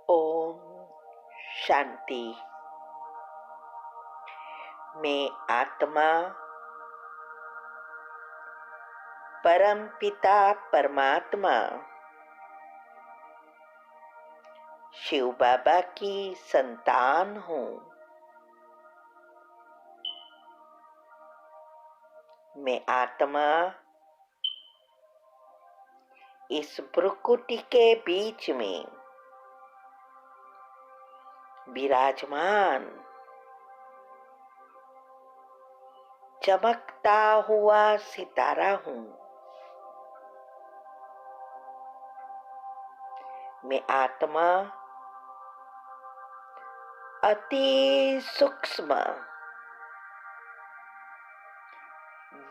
ओम शांति। मैं आत्मा परम पिता परमात्मा शिव बाबा की संतान हूँ। मैं आत्मा इस प्रकृति के बीच में विराजमान चमकता हुआ सितारा हूँ। मैं आत्मा अति सूक्ष्म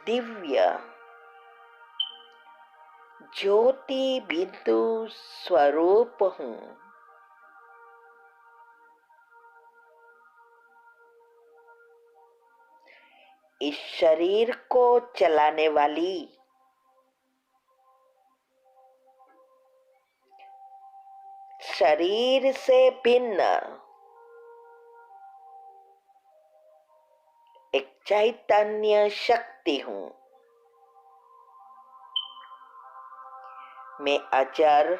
दिव्य ज्योति बिंदु स्वरूप हूँ। इस शरीर को चलाने वाली शरीर से भिन्न एक चैतन्य शक्ति हूँ। मैं अजर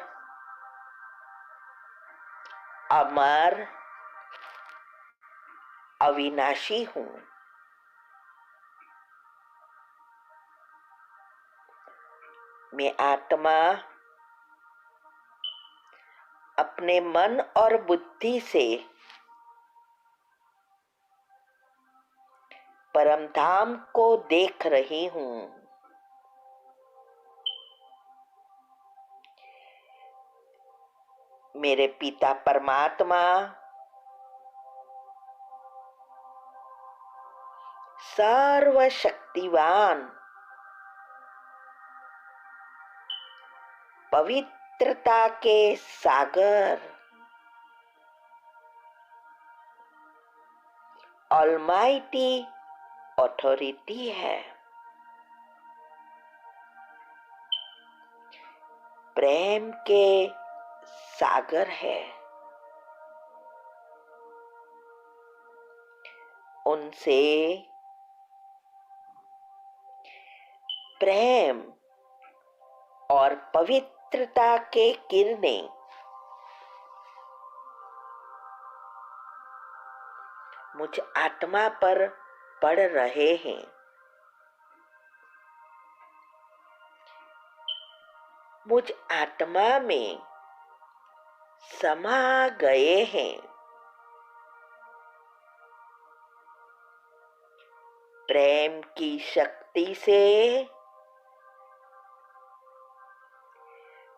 अमर अविनाशी हूँ। मैं आत्मा अपने मन और बुद्धि से परम धाम को देख रही हूँ। मेरे पिता परमात्मा सर्वशक्तिवान पवित्रता के सागर ऑलमाइटी अथॉरिटी है। प्रेम के सागर है। उनसे प्रेम और पवित्रता के किरणें मुझ आत्मा पर पड़ रहे हैं। मुझ आत्मा में समा गए हैं। प्रेम की शक्ति से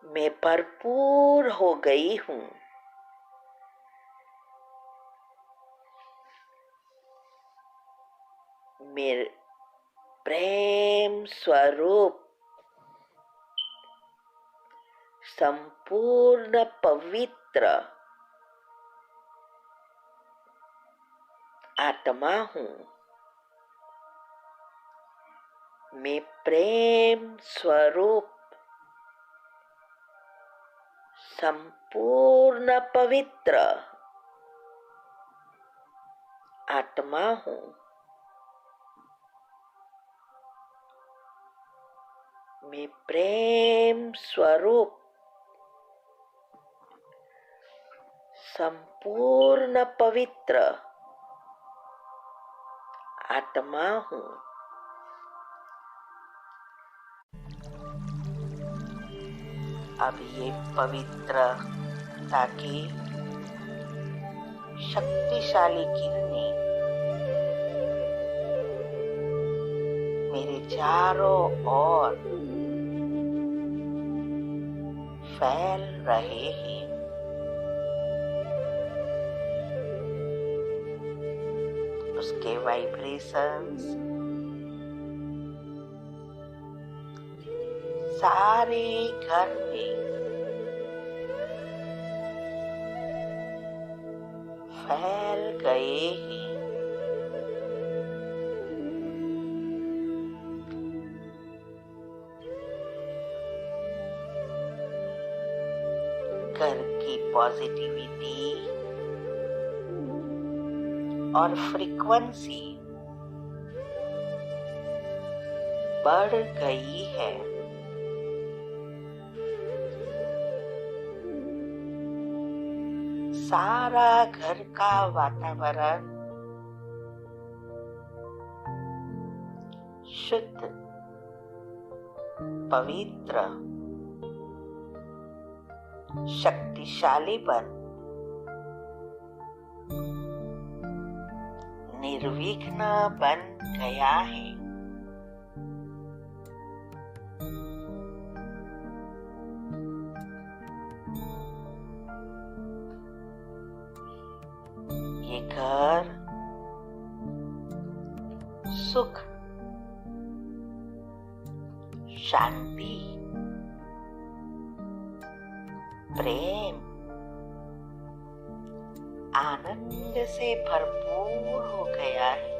मैं भरपूर हो गई हूँ। मेरे प्रेम स्वरूप संपूर्ण पवित्र आत्मा हूँ। मैं प्रेम स्वरूप संपूर्ण पवित्र आत्मा हूँ। मैं प्रेम स्वरूप संपूर्ण पवित्र आत्मा हूँ। अब ये पवित्रता की शक्तिशाली किरणें मेरे चारों ओर फैल रहे हैं। उसके वाइब्रेशंस सारे घर में फैल गए हैं। घर की पॉजिटिविटी और फ्रीक्वेंसी बढ़ गई है। सारा घर का वातावरण शुद्ध, पवित्र, शक्तिशाली निर्विघ्न बन गया है। ये घर सुख, शांति, प्रेम, आनंद से भरपूर हो गया है।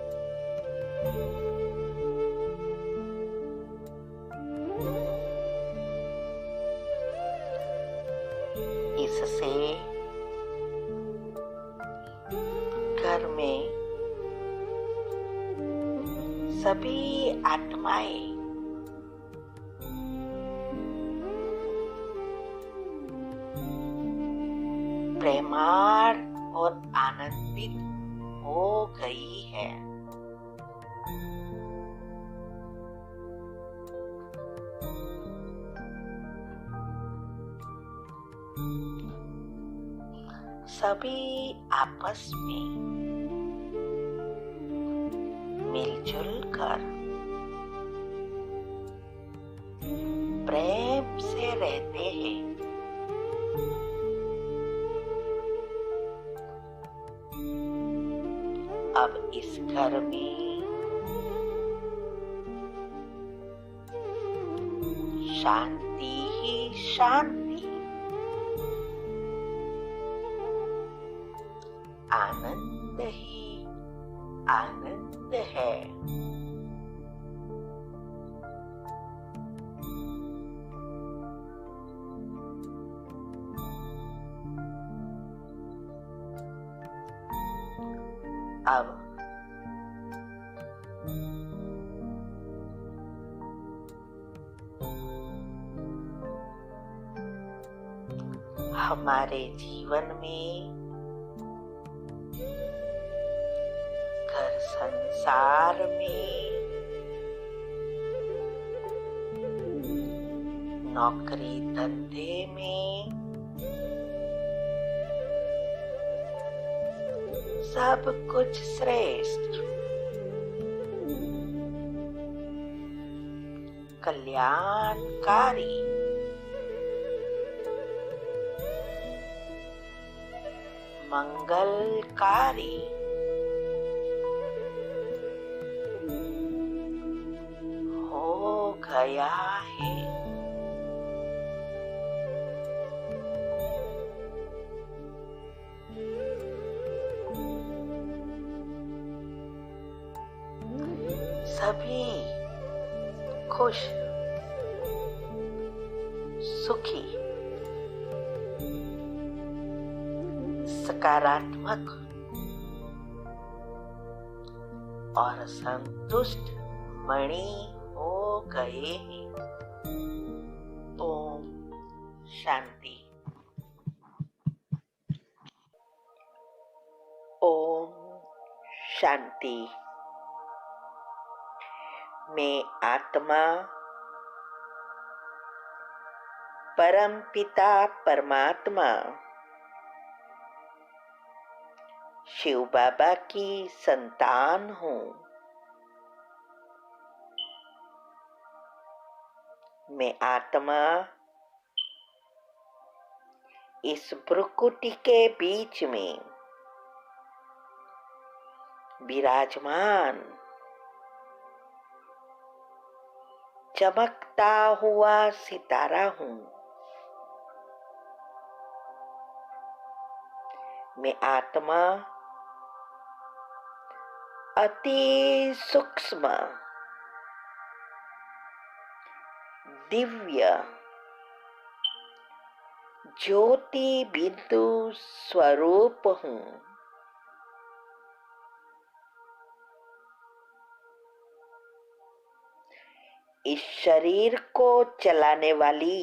इससे घर में सभी आत्माएं प्रेमाळ और आनंदित हो गई है। सभी आपस में मिलजुल कर प्रेम से रहते हैं। अब इस घर में शांति ही शांति, आनंद ही आनंद है। अब हमारे जीवन में घर संसार में नौकरी धंधे में सब कुछ श्रेष्ठ, कल्याणकारी, मंगलकारी हो गया है। सभी खुश, सुखी, सकारात्मक और संतुष्ट मणि हो गए हैं। ओम शांति। ओम शांति। मैं आत्मा परम पिता परमात्मा शिव बाबा की संतान हूँ। मैं आत्मा इस भ्रुकुटी के बीच में विराजमान चमकता हुआ सितारा हूँ। मैं आत्मा अति सूक्ष्म, दिव्य, ज्योति बिंदु स्वरूप हूँ। इस शरीर को चलाने वाली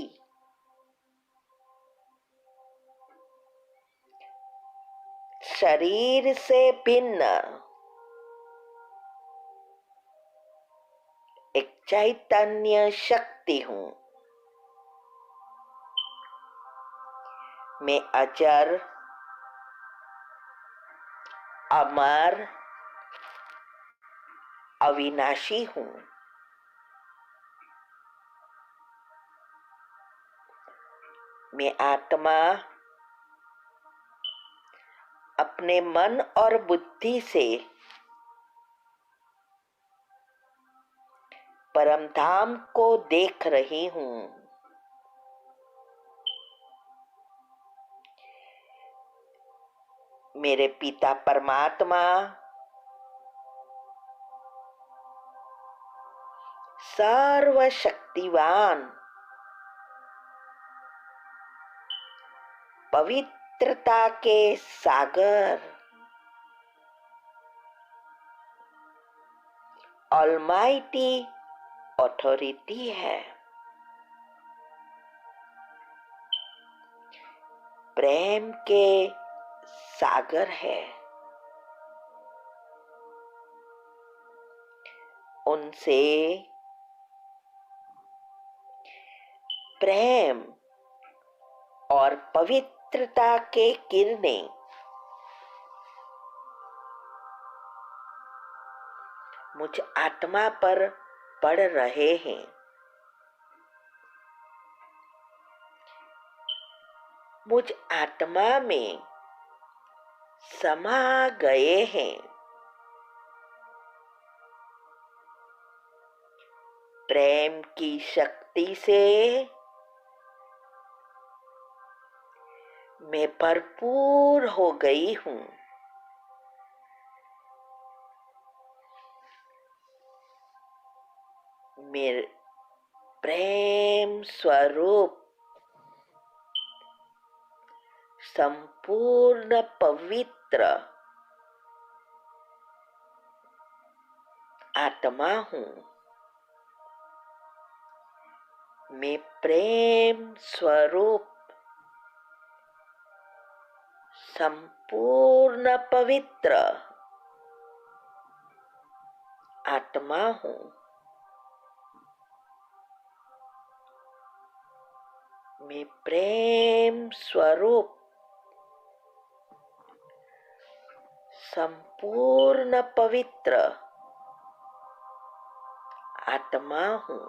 शरीर से भिन्न एक चैतन्य शक्ति हूँ। मैं अजर, अमर, अविनाशी हूँ। मैं आत्मा अपने मन और बुद्धि से परम धाम को देख रही हूँ। मेरे पिता परमात्मा सर्वशक्तिवान, पवित्रता के सागर, ऑलमाइटी अथॉरिटी है। प्रेम के सागर है। उनसे प्रेम और पवित्रता के किरणें मुझ आत्मा पर पड़ रहे हैं। मुझ आत्मा में समा गए हैं। प्रेम की शक्ति से मैं भरपूर हो गई हूँ। मेरे प्रेम स्वरूप संपूर्ण पवित्र आत्मा हूँ। मैं प्रेम स्वरूप संपूर्ण पवित्र आत्मा हूँ। मैं प्रेम स्वरूप संपूर्ण पवित्र आत्मा हूँ।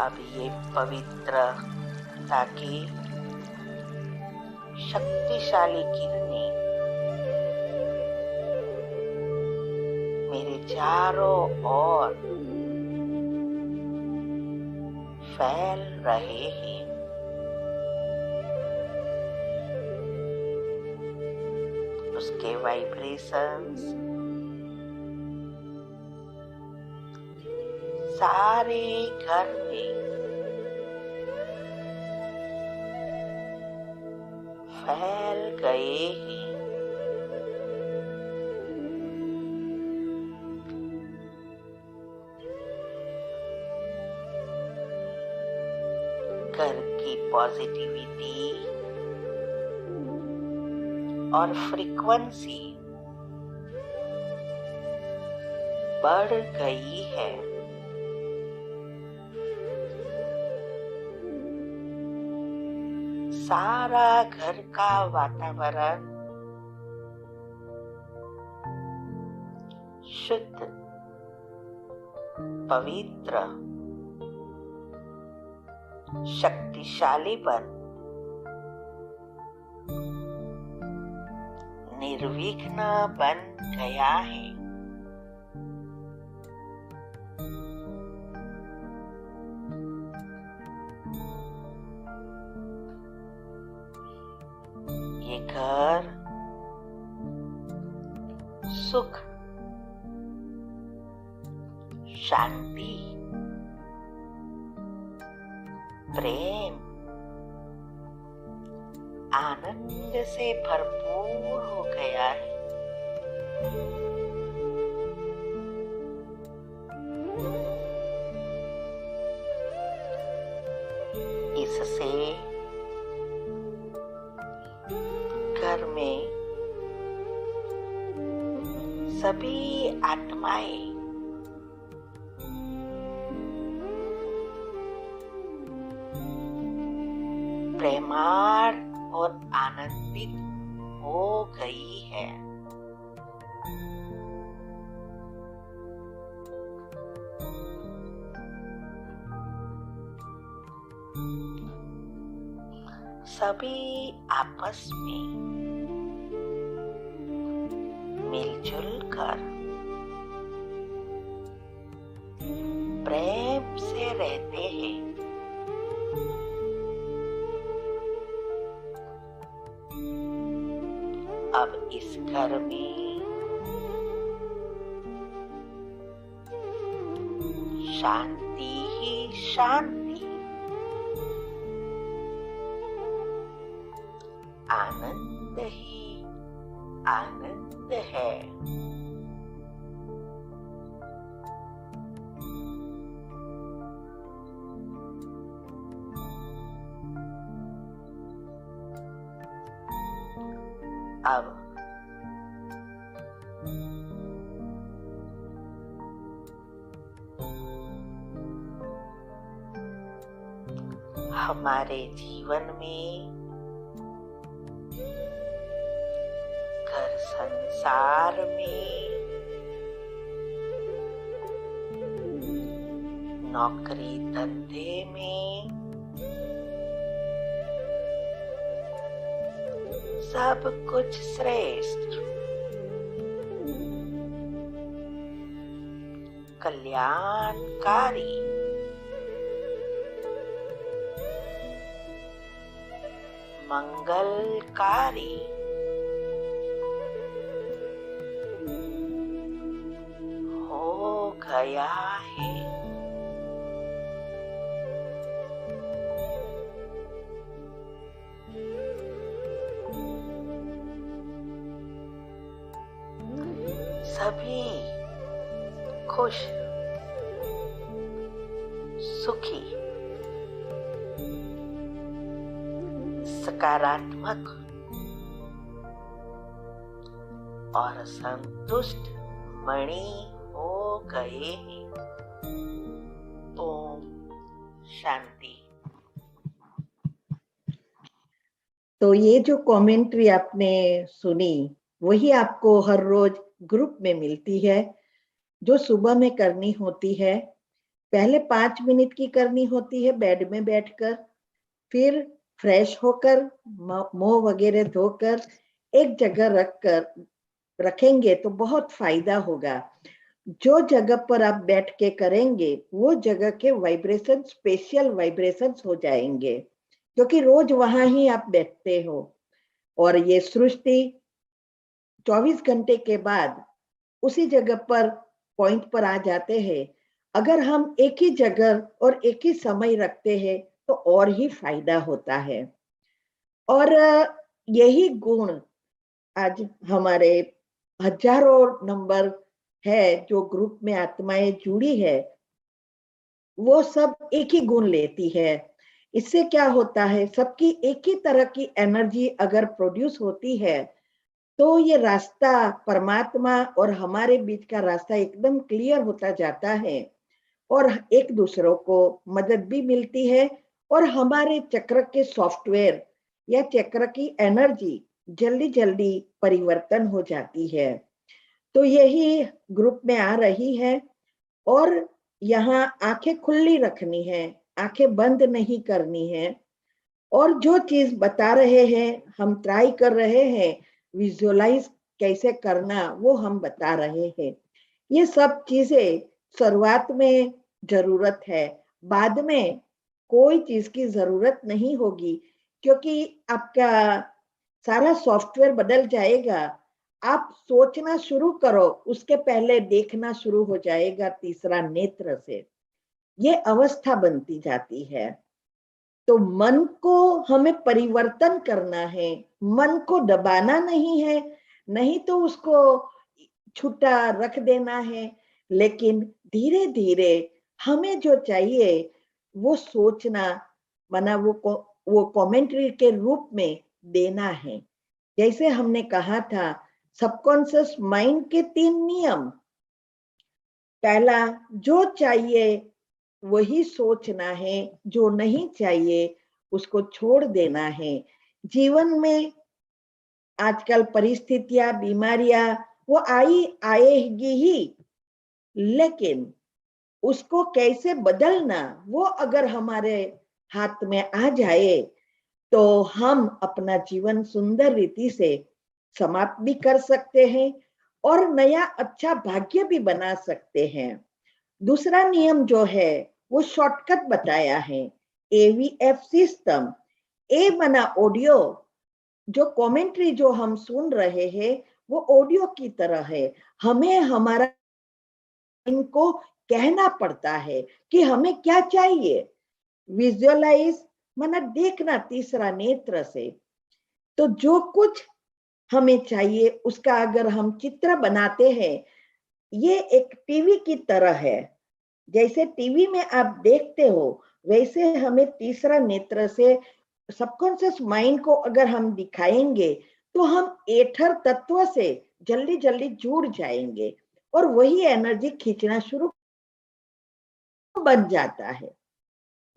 अब ये पवित्रता की शक्तिशाली किरणें मेरे चारों ओर फैल रहे हैं। उसके वाइब्रेशंस सारे घर में फैल गए हैं। घर की पॉजिटिविटी और फ्रीक्वेंसी बढ़ गई है। सारा घर का वातावरण शुद्ध, पवित्र, शक्तिशाली बन निर्विघ्न बन गया है। ये घर सुख, शांति प्रेम आनंद से भरपूर हो गया है। इससे घर में सभी आत्माएं प्रेमार और आनंदित हो गई है। सभी आपस में मिलजुल कर प्रेम से रहते हैं। अब इस घर में शांति ही शांति, आनंद ही आनंद है। अब हमारे जीवन में घर संसार में नौकरी धंधे में सब कुछ श्रेष्ठ कल्याणकारी मंगलकारी हो गया है। सभी खुश सुखी सकारात्मक और संतुष्ट मणि हो गए। ओम शांति। तो ये जो कमेंट्री आपने सुनी वही आपको हर रोज ग्रुप में मिलती है, जो सुबह में करनी होती है। पहले 5 मिनट की करनी होती है बेड में बैठकर, फिर फ्रेश होकर मुंह वगैरह धोकर एक जगह रखेंगे तो बहुत फायदा होगा। जो जगह पर आप बैठ के करेंगे वो जगह के वाइब्रेशन स्पेशल वाइब्रेशंस हो जाएंगे, क्योंकि रोज वहां ही आप बैठते हो। और ये सृष्टि 24 घंटे के बाद उसी जगह पर पॉइंट पर आ जाते हैं। अगर हम एक ही जगह और एक ही समय रखते हैं तो और ही फायदा होता है। और यही गुण आज हमारे हजारों नंबर है जो ग्रुप में आत्माएं जुड़ी है, वो सब एक ही गुण लेती है। इससे क्या होता है, सबकी एक ही तरह की एनर्जी अगर प्रोड्यूस होती है तो ये रास्ता परमात्मा और हमारे बीच का रास्ता एकदम क्लियर होता जाता है और एक दूसरों को मदद भी मिलती है और हमारे चक्र के सॉफ्टवेयर या चक्र की एनर्जी जल्दी जल्दी परिवर्तन हो जाती है। तो यही ग्रुप में आ रही है और यहाँ आंखें खुली रखनी है, आंखें बंद नहीं करनी है। और जो चीज बता रहे हैं, हम ट्राई कर रहे हैं, विजुअलाइज कैसे करना वो हम बता रहे हैं। ये सब चीजें शुरुआत में जरूरत है, बाद में कोई चीज की जरूरत नहीं होगी, क्योंकि आपका सारा सॉफ्टवेयर बदल जाएगा। आप सोचना शुरू करो, उसके पहले देखना शुरू हो जाएगा तीसरा नेत्र से। ये अवस्था बनती जाती है। तो मन को हमें परिवर्तन करना है, मन को दबाना नहीं है, नहीं तो उसको छुट्टा रख देना है, लेकिन धीरे धीरे हमें जो चाहिए वो सोचना, माना वो कमेंट्री के रूप में देना है। जैसे हमने कहा था, सबकॉन्शियस माइंड के 3 नियम। पहला, जो चाहिए वही सोचना है, जो नहीं चाहिए उसको छोड़ देना है। जीवन में आजकल परिस्थितियां, बीमारियां वो आएगी ही, लेकिन उसको कैसे बदलना, वो अगर हमारे हाथ में आ जाए तो हम अपना जीवन सुंदर रीति से समाप्त भी कर सकते हैं और नया अच्छा भाग्य भी बना सकते हैं। दूसरा नियम जो है वो शॉर्टकट बताया है, AVF सिस्टम। ए बना ऑडियो, जो कमेंट्री जो हम सुन रहे हैं वो ऑडियो की तरह है। हमें हमारा इनको कहना पड़ता है कि हमें क्या चाहिए। विजुअलाइज माना देखना, तीसरा नेत्र से। तो जो कुछ हमें चाहिए उसका अगर हम चित्र बनाते हैं, ये एक टीवी की तरह है। जैसे टीवी में आप देखते हो वैसे हमें तीसरा नेत्र से सबकॉन्शियस माइंड को अगर हम दिखाएंगे तो हम एथर तत्व से जल्दी जल्दी जुड़ जाएंगे और वही एनर्जी खींचना शुरू बन जाता है।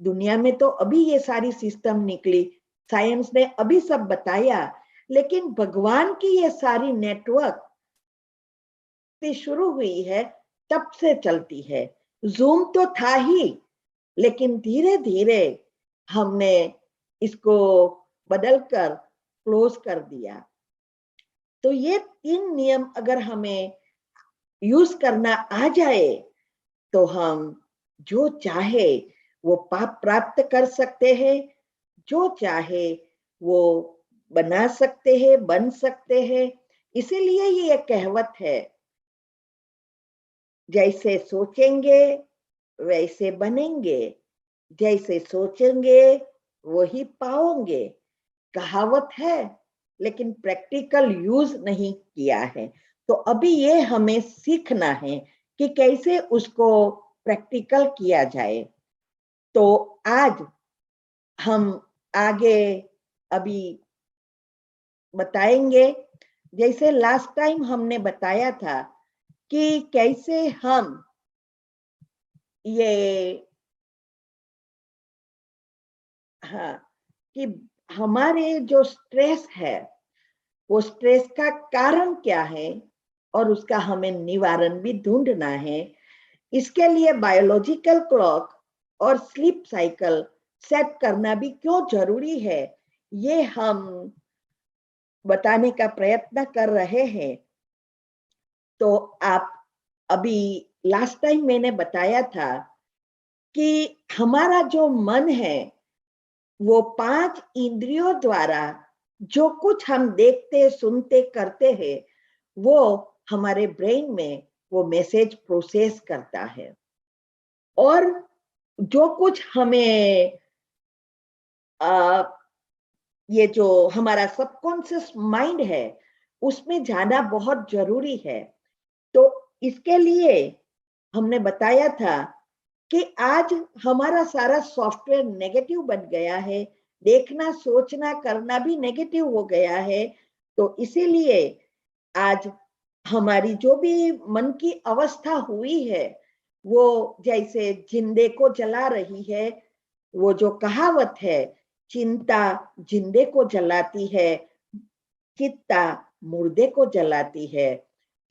दुनिया में तो अभी ये सारी सिस्टम निकली, साइंस ने अभी सब बताया, लेकिन भगवान की ये सारी नेटवर्क शुरू हुई है तब से चलती है। जूम तो था ही, लेकिन धीरे धीरे हमने इसको बदलकर क्लोज कर दिया। तो ये 3 नियम अगर हमें यूज करना आ जाए तो हम जो चाहे वो पाप प्राप्त कर सकते हैं, जो चाहे वो बना सकते हैं, बन सकते हैं। इसीलिए ये कहावत है, जैसे सोचेंगे वैसे बनेंगे, जैसे सोचेंगे वही पाओगे। कहावत है, लेकिन प्रैक्टिकल यूज नहीं किया है। तो अभी ये हमें सीखना है कि कैसे उसको प्रैक्टिकल किया जाए। तो आज हम आगे अभी बताएंगे, जैसे लास्ट टाइम हमने बताया था कि कैसे हम ये, हाँ, कि हमारे जो स्ट्रेस है वो स्ट्रेस का कारण क्या है और उसका हमें निवारण भी ढूंढना है। इसके लिए बायोलॉजिकल क्लॉक और स्लीप साइकिल सेट करना भी क्यों जरूरी है, ये हम बताने का प्रयत्न कर रहे हैं। तो आप अभी लास्ट टाइम मैंने बताया था कि हमारा जो मन है वो 5 इंद्रियों द्वारा जो कुछ हम देखते, सुनते, करते हैं वो हमारे ब्रेन में वो मैसेज प्रोसेस करता है। और जो कुछ हमें ये जो हमारा सबकॉन्शियस माइंड है उसमें जाना बहुत जरूरी है। तो इसके लिए हमने बताया था कि आज हमारा सारा सॉफ्टवेयर नेगेटिव बन गया है, देखना, सोचना, करना भी नेगेटिव हो गया है। तो इसीलिए आज हमारी जो भी मन की अवस्था हुई है वो जैसे जिंदे को जला रही है। वो जो कहावत है, चिंता जिंदे को जलाती है, चित्ता मुर्दे को जलाती है।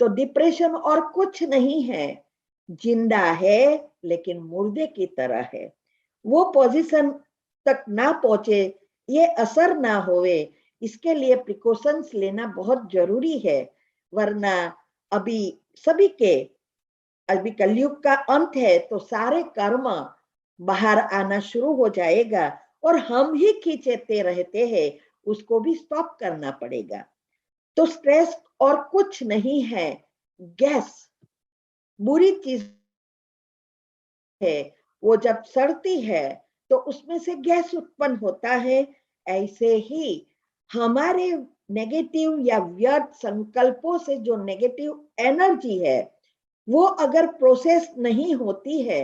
तो डिप्रेशन और कुछ नहीं है, जिंदा है लेकिन मुर्दे की तरह है। वो पोजीशन तक ना पहुंचे, ये असर ना होवे, इसके लिए प्रिकॉशंस लेना बहुत जरूरी है। वरना अभी सभी के, अभी कलयुग का अंत है तो सारे कर्म बाहर आना शुरू हो जाएगा और हम ही खींचते रहते हैं, उसको भी स्टॉप करना पड़ेगा। तो स्ट्रेस और कुछ नहीं है, गैस बुरी चीज है। वो जब सड़ती है तो उसमें से गैस उत्पन्न होता है। ऐसे ही हमारे नेगेटिव या व्यर्थ संकल्पों से जो नेगेटिव एनर्जी है वो अगर प्रोसेस नहीं होती है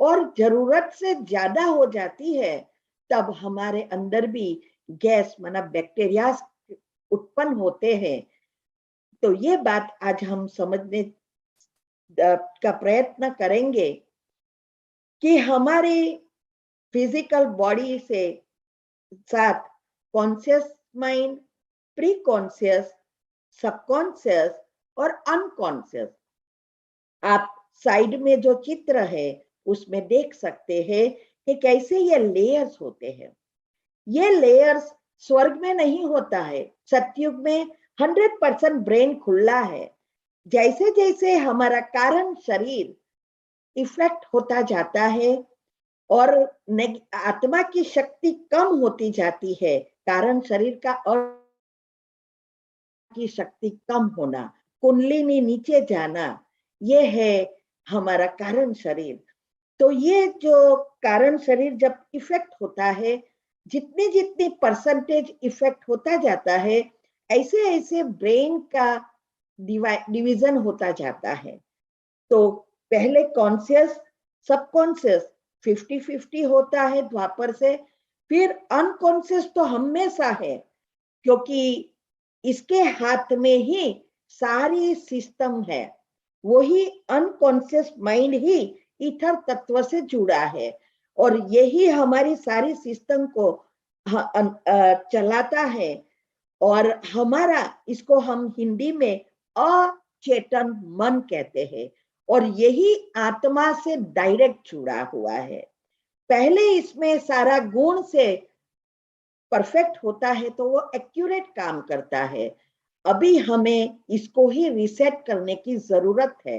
और जरूरत से ज्यादा हो जाती है, तब हमारे अंदर भी गैस माना बैक्टीरिया उत्पन्न होते हैं। तो ये बात आज हम समझने का प्रयत्न करेंगे कि हमारी फिजिकल बॉडी से साथ conscious mind, pre conscious, subconscious और अनकॉन्शियस, आप साइड में जो चित्र है उसमें देख सकते हैं कि कैसे ये लेयर्स होते हैं। ये लेयर्स स्वर्ग में नहीं होता है। सतयुग में 100% ब्रेन खुला है। जैसे जैसे हमारा कारण शरीर इफेक्ट होता जाता है और आत्मा की शक्ति कम होती जाती है, कारण शरीर का और की शक्ति कम होना, कुंडलिनी नीचे जाना, ये है हमारा कारण शरीर। तो ये जो कारण शरीर जब इफेक्ट होता है, जितने जितने परसेंटेज इफेक्ट होता जाता है, ऐसे ऐसे ब्रेन का डिवीजन होता जाता है। तो पहले कॉन्शियस सबकॉन्शियस 50-50 होता है द्वापर से, फिर अनकॉन्शियस तो हमेशा है, क्योंकि इसके हाथ में ही सारी सिस्टम है। वही अनकॉन्शियस माइंड ही ईथर तत्व से जुड़ा है और यही हमारी सारी सिस्टम को चलाता है। और हमारा, इसको हम हिंदी में अचेतन मन कहते हैं, और यही आत्मा से डायरेक्ट जुड़ा हुआ है। पहले इसमें सारा गुण से परफेक्ट होता है तो वो एक्यूरेट काम करता है। अभी हमें इसको ही रिसेट करने की जरूरत है।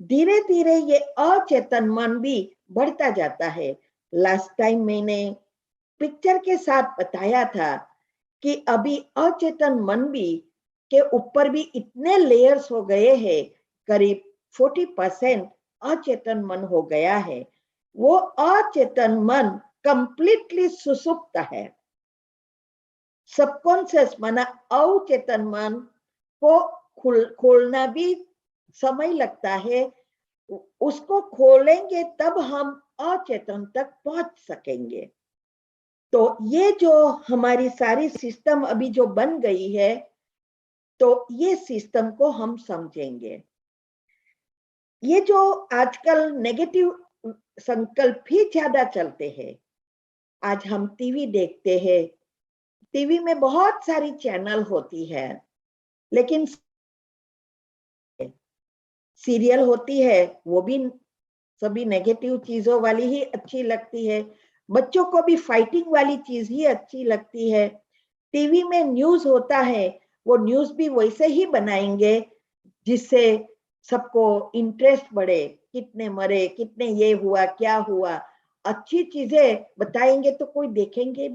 धीरे धीरे ये अचेतन मन भी बढ़ता जाता है। लास्ट टाइम मैंने पिक्चर के साथ बताया था कि अभी अचेतन मन भी के ऊपर भी इतने लेयर्स हो गए हैं, करीब 40% अचेतन मन हो गया है। वो अचेतन मन कंप्लीटली सुसुप्त है। सबकॉन्शियस माना अवचेतन मन को खोलना भी समय लगता है। उसको खोलेंगे तब हम अचेतन तक पहुंच सकेंगे। तो ये जो हमारी सारी सिस्टम अभी जो बन गई है, तो ये सिस्टम को हम समझेंगे। ये जो आजकल नेगेटिव संकल्प ही ज्यादा चलते हैं। आज हम टीवी देखते हैं, टीवी में बहुत सारी चैनल होती है, लेकिन सीरियल होती है वो भी सभी नेगेटिव चीजों वाली ही अच्छी लगती है। बच्चों को भी फाइटिंग वाली चीज ही अच्छी लगती है। टीवी में न्यूज होता है, वो न्यूज भी वैसे ही बनाएंगे जिससे सबको इंटरेस्ट बढ़े, कितने मरे, कितने ये हुआ, क्या हुआ, अच्छी चीजें बताएंगे तो कोई देखेंगे।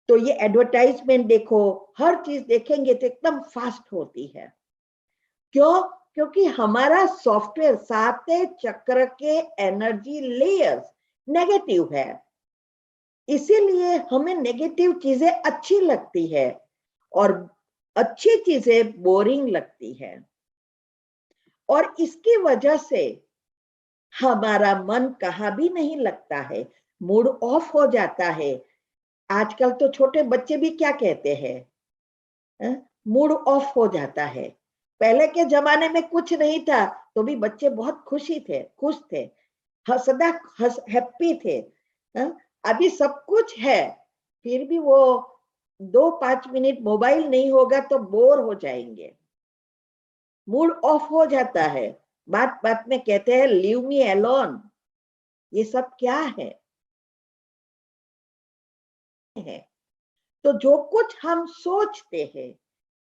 तो ये एडवर्टाइजमेंट देखो, हर चीज देखेंगे तो एकदम फास्ट होती है। क्यों? क्योंकि हमारा सॉफ्टवेयर, सातवें चक्र के एनर्जी लेयर्स नेगेटिव है, इसीलिए हमें नेगेटिव चीजें अच्छी लगती है और अच्छी चीजें बोरिंग लगती है। और इसकी वजह से हमारा मन कहाँ भी नहीं लगता है, मूड ऑफ हो जाता है। आजकल तो छोटे बच्चे भी क्या कहते हैं, मूड ऑफ हो जाता है। पहले के जमाने में कुछ नहीं था तो भी बच्चे बहुत खुश थे, सदा हैप्पी थे। अभी सब कुछ है, फिर भी वो 2-5 मिनट मोबाइल नहीं होगा तो बोर हो जाएंगे, मूड ऑफ हो जाता है। बात बात में कहते हैं लीव मी अलोन। ये सब क्या है? तो जो कुछ हम सोचते हैं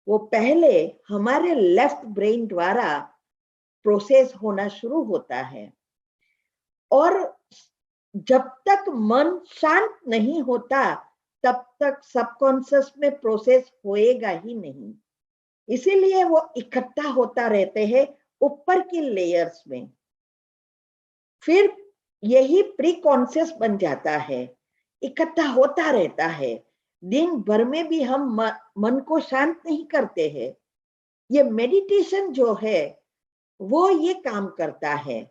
वो पहले हमारे लेफ्ट ब्रेन द्वारा प्रोसेस होना शुरू होता है, और जब तक मन शांत नहीं होता तब तक सबकॉन्शियस में प्रोसेस होएगा ही नहीं। इसीलिए वो इकट्ठा होता रहते हैं ऊपर की लेयर्स में। फिर यही प्री कॉन्शियस बन जाता है, इकट्ठा होता रहता है। दिन भर में भी हम मन को शांत नहीं करते हैं। ये मेडिटेशन जो है वो ये काम करता है।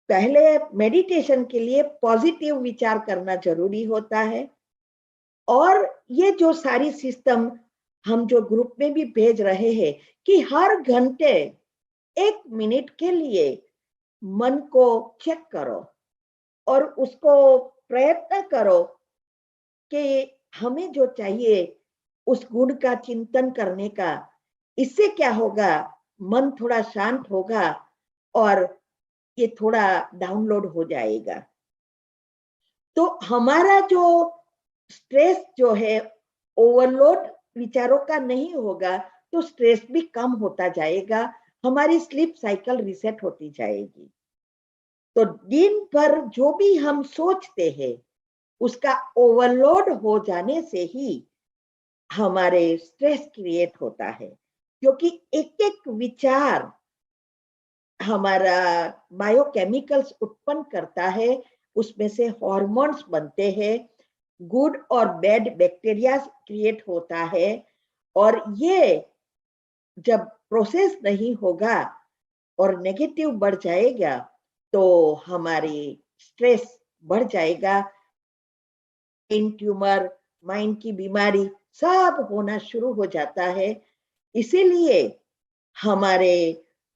पहले मेडिटेशन के लिए पॉजिटिव विचार करना जरूरी होता है, और ये जो सारी सिस्टम हम जो ग्रुप में भी भेज रहे हैं कि हर घंटे 1 मिनट के लिए मन को चेक करो और उसको प्रयत्न करो कि हमें जो चाहिए उस गुण का चिंतन करने का। इससे क्या होगा, मन थोड़ा शांत होगा और ये थोड़ा डाउनलोड हो जाएगा। तो हमारा जो स्ट्रेस जो है ओवरलोड विचारों का नहीं होगा, तो स्ट्रेस भी कम होता जाएगा, हमारी स्लीप साइकिल रिसेट होती जाएगी। तो दिन भर जो भी हम सोचते हैं उसका ओवरलोड हो जाने से ही हमारे स्ट्रेस क्रिएट होता है, क्योंकि एक एक विचार हमारा बायोकेमिकल्स उत्पन्न करता है, उसमें से हॉर्मोन्स बनते हैं, गुड और बैड बैक्टीरिया क्रिएट होता है, और ये जब प्रोसेस नहीं होगा और नेगेटिव बढ़ जाएगा तो हमारी स्ट्रेस बढ़ जाएगा, ब्रेन ट्यूमर, माइंड की बीमारी सब होना शुरू हो जाता है। इसीलिए हमारे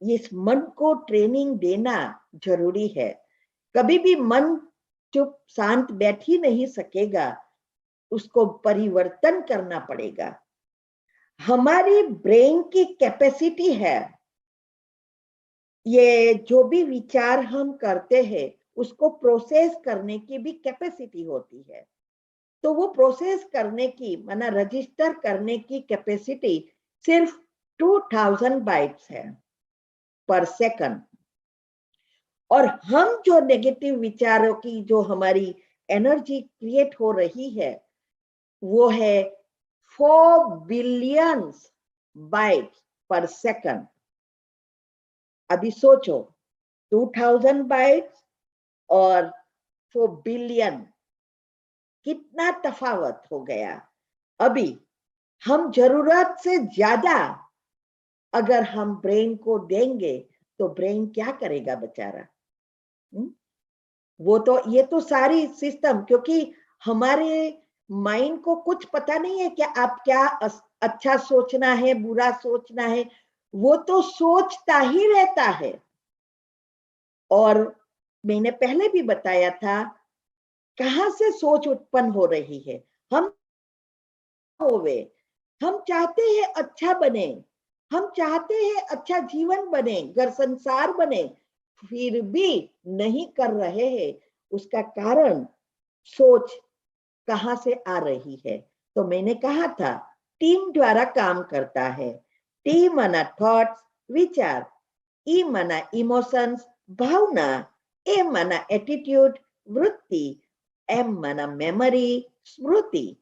इस मन को ट्रेनिंग देना जरूरी है। कभी भी मन चुप शांत बैठ ही नहीं सकेगा, उसको परिवर्तन करना पड़ेगा। हमारी ब्रेन की कैपेसिटी है, ये जो भी विचार हम करते हैं उसको प्रोसेस करने की भी कैपेसिटी होती है। तो वो प्रोसेस करने की माना रजिस्टर करने की कैपेसिटी सिर्फ 2000 बाइट्स है पर सेकंड। और हम जो नेगेटिव विचारों की जो हमारी एनर्जी क्रिएट हो रही है वो है 4 बिलियंस बाइट्स पर सेकंड। अभी सोचो, 2000 बाइट्स और 4 बिलियन, कितना तफावत हो गया। अभी हम जरूरत से ज्यादा अगर हम ब्रेन को देंगे तो ब्रेन क्या करेगा बेचारा। वो तो ये तो सारी सिस्टम, क्योंकि हमारे माइंड को कुछ पता नहीं है कि आप क्या अच्छा सोचना है बुरा सोचना है, वो तो सोचता ही रहता है। और मैंने पहले भी बताया था कहां से सोच उत्पन्न हो रही है। हम होवे, हम चाहते हैं अच्छा बने, हम चाहते हैं अच्छा जीवन बने, घर संसार बने, फिर भी नहीं कर रहे हैं। उसका कारण सोच कहां से आ रही है। तो मैंने कहा था टीम द्वारा काम करता है। टी माना थॉट्स विचार, ई माना इमोशंस भावना, ए माना एटीट्यूड वृत्ति, एम माना मेमोरी स्मृति।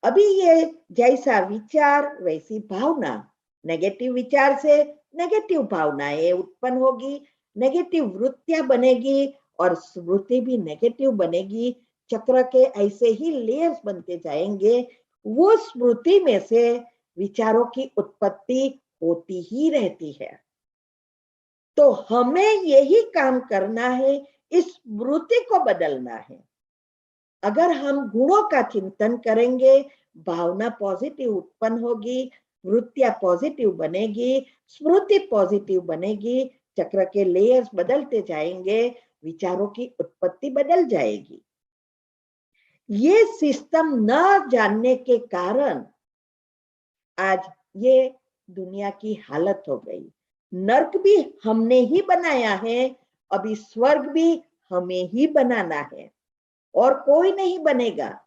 अभी ये जैसा विचार वैसी भावना, नेगेटिव विचार से नेगेटिव भावनाएं उत्पन्न होगी, नेगेटिव वृत्तियां बनेगी और स्मृति भी नेगेटिव बनेगी। चक्र के ऐसे ही लेयर्स बनते जाएंगे। वो स्मृति में से विचारों की उत्पत्ति होती ही रहती है। तो हमें यही काम करना है, इस स्मृति को बदलना है। अगर हम गुणों का चिंतन करेंगे, भावना पॉजिटिव उत्पन्न होगी, वृत्तियां पॉजिटिव बनेगी, स्मृति पॉजिटिव बनेगी, चक्र के लेयर्स बदलते जाएंगे, विचारों की उत्पत्ति बदल जाएगी। ये सिस्टम न जानने के कारण आज ये दुनिया की हालत हो गई। नर्क भी हमने ही बनाया है, अभी स्वर्ग भी हमें ही बनाना है और कोई नहीं बनेगा।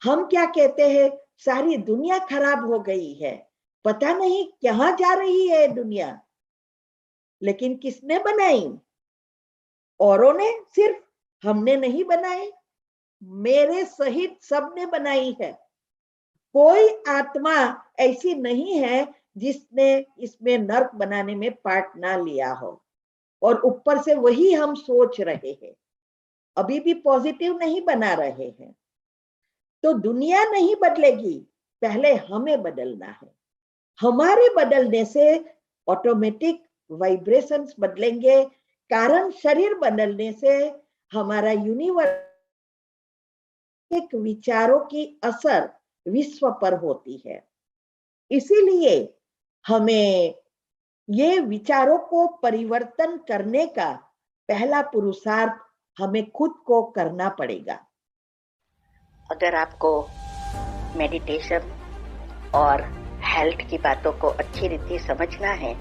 हम क्या कहते हैं, सारी दुनिया खराब हो गई है, पता नहीं कहां जा रही है दुनिया। लेकिन किसने बनाई? औरों ने, सिर्फ हमने नहीं बनाई, मेरे सहित सबने बनाई है। कोई आत्मा ऐसी नहीं है जिसने इसमें नर्क बनाने में पार्ट ना लिया हो। और ऊपर से वही हम सोच रहे हैं, अभी भी पॉजिटिव नहीं बना रहे हैं, तो दुनिया नहीं बदलेगी, पहले हमें बदलना है। हमारे बदलने से ऑटोमेटिक वाइब्रेशंस बदलेंगे, कारण शरीर बदलने से हमारा यूनिवर्स एक विचारों की असर विश्व पर होती है। इसीलिए हमें ये विचारों को परिवर्तन करने का पहला पुरुषार्थ हमें खुद को करना पड़ेगा। अगर आपको मेडिटेशन और हेल्थ की बातों को अच्छी रीति समझना है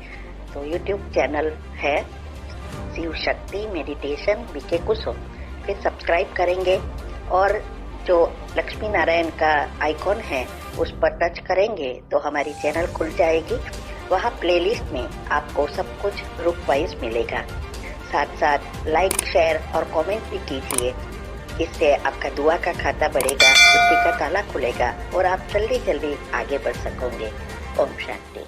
तो यूट्यूब चैनल है शिव शक्ति मेडिटेशन बीके कुसुम, फिर सब्सक्राइब करेंगे और जो लक्ष्मी नारायण का आइकॉन है उस पर टच करेंगे तो हमारी चैनल खुल जाएगी। वहाँ प्लेलिस्ट में आपको सब कुछ ग्रुप वाइज मिलेगा। साथ साथ लाइक शेयर और कमेंट भी कीजिए, इससे आपका दुआ का खाता बढ़ेगा, बुद्धि का ताला खुलेगा और आप जल्दी जल्दी आगे बढ़ सकोगे। ओम शांति।